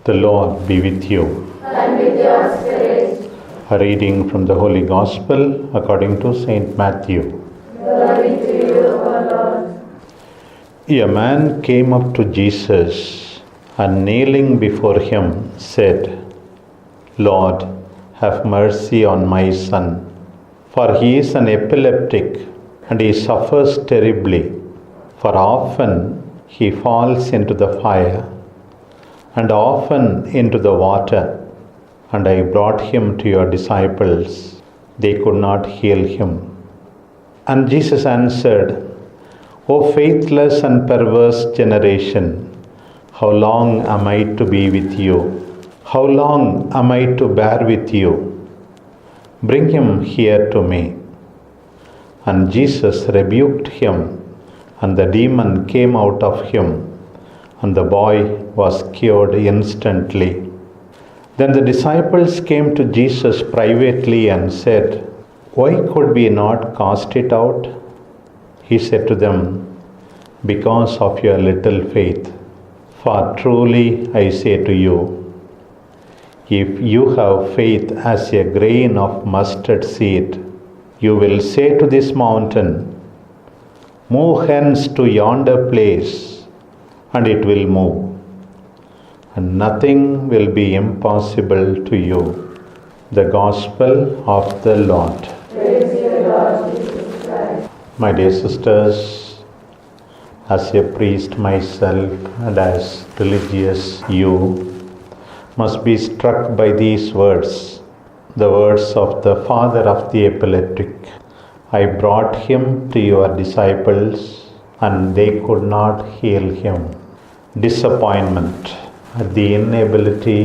The Lord be with you. And with your spirit. A reading from the Holy Gospel according to Saint Matthew. Glory to you, O Lord. A man came up to Jesus and kneeling before him said, "Lord, have mercy on my son, for he is an epileptic and he suffers terribly, for often he falls into the fire and often into the water, and I brought him to your disciples. They could not heal him." And Jesus answered, "O faithless and perverse generation, how long am I to be with you? How long am I to bear with you? Bring him here to me." And Jesus rebuked him, and the demon came out of him, and the boy was cured instantly. Then the disciples came to Jesus privately and said, "Why could we not cast it out?" He said to them, "Because of your little faith. For truly I say to you, if you have faith as a grain of mustard seed, you will say to this mountain, 'Move hence to yonder place,' and it will move, and nothing will be impossible to you." The Gospel of the Lord. Praise you, Lord Jesus Christ. My dear sisters, as a priest myself and as religious you must be struck by these words, the words of the father of the epileptic. "I brought him to your disciples and they could not heal him." Disappointment at the inability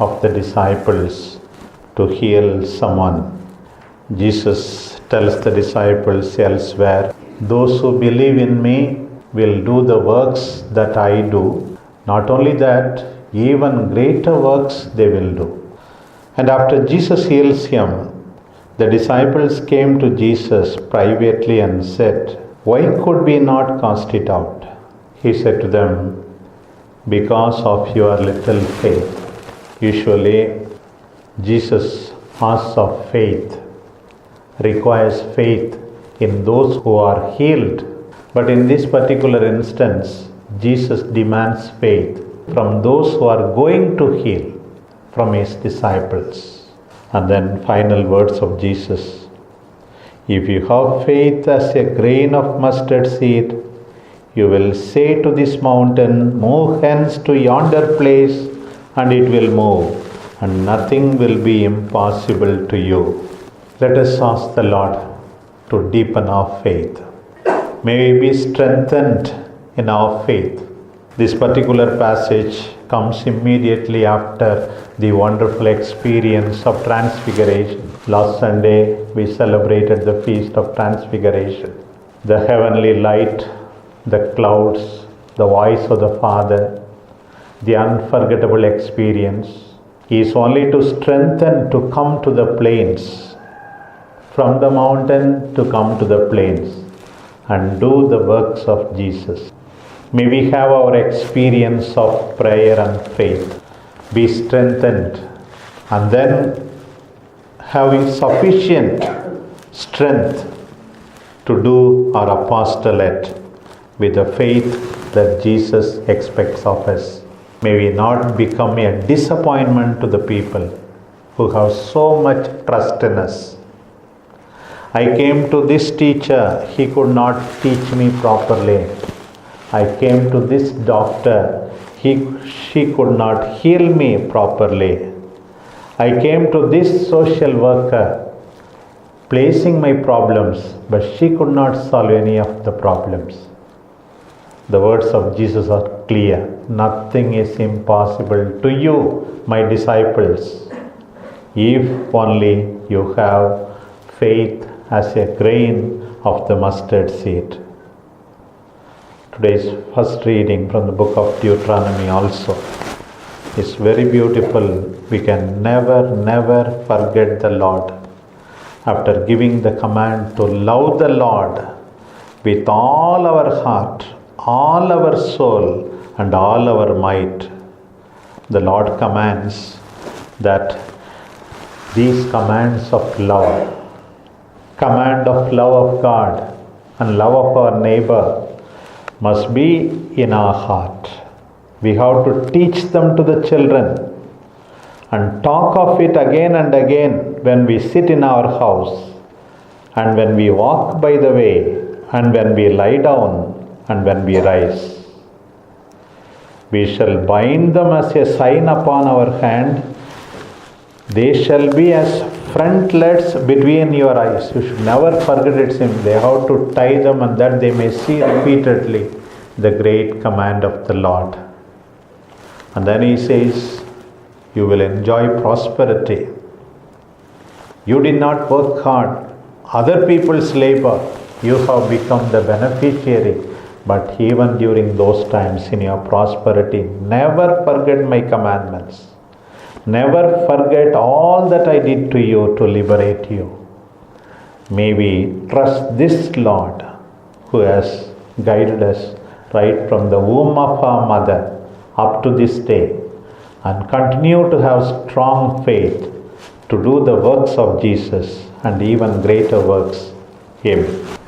of the disciples to heal someone. Jesus tells the disciples elsewhere, "Those who believe in me will do the works that I do. Not only that, even greater works they will do." And after Jesus heals him, the disciples came to Jesus privately and said, "Why could we not cast it out?" He said to them, "Because of your little faith." Usually, Jesus asks of faith, requires faith in those who are healed. But in this particular instance, Jesus demands faith from those who are going to heal, from his disciples. And then final words of Jesus. "If you have faith as a grain of mustard seed, you will say to this mountain, 'Move hence to yonder place,' and it will move, and nothing will be impossible to you." Let us ask the Lord to deepen our faith. May we be strengthened in our faith. This particular passage comes immediately after the wonderful experience of Transfiguration. Last Sunday we celebrated the Feast of Transfiguration. The heavenly light, the clouds, the voice of the Father, the unforgettable experience is only to strengthen to come to the plains, from the mountain to come to the plains and do the works of Jesus. May we have our experience of prayer and faith, be strengthened, and then having sufficient strength to do our apostolate with the faith that Jesus expects of us. May we not become a disappointment to the people who have so much trust in us. "I came to this teacher, he could not teach me properly. I came to this doctor, she could not heal me properly. I came to this social worker, placing my problems, but she could not solve any of the problems." The words of Jesus are clear. Nothing is impossible to you, my disciples, if only you have faith as a grain of the mustard seed. Today's first reading from the book of Deuteronomy also is very beautiful. We can never forget the Lord. After giving the command to love the Lord with all our heart, all our soul, and all our might, the Lord commands that these commands of love, command of love of God and love of our neighbor must be in our heart. We have to teach them to the children and talk of it again and again when we sit in our house and when we walk by the way and when we lie down and when we rise. We shall bind them as a sign upon our hand. They shall be as frontlets between your eyes. You should never forget it. They have to tie them and that they may see repeatedly the great command of the Lord. And then he says, you will enjoy prosperity. You did not work hard. Other people's labor, you have become the beneficiary. But even during those times in your prosperity, never forget my commandments. Never forget all that I did to you to liberate you. May we trust this Lord who has guided us right from the womb of our mother up to this day and continue to have strong faith to do the works of Jesus and even greater works. Amen.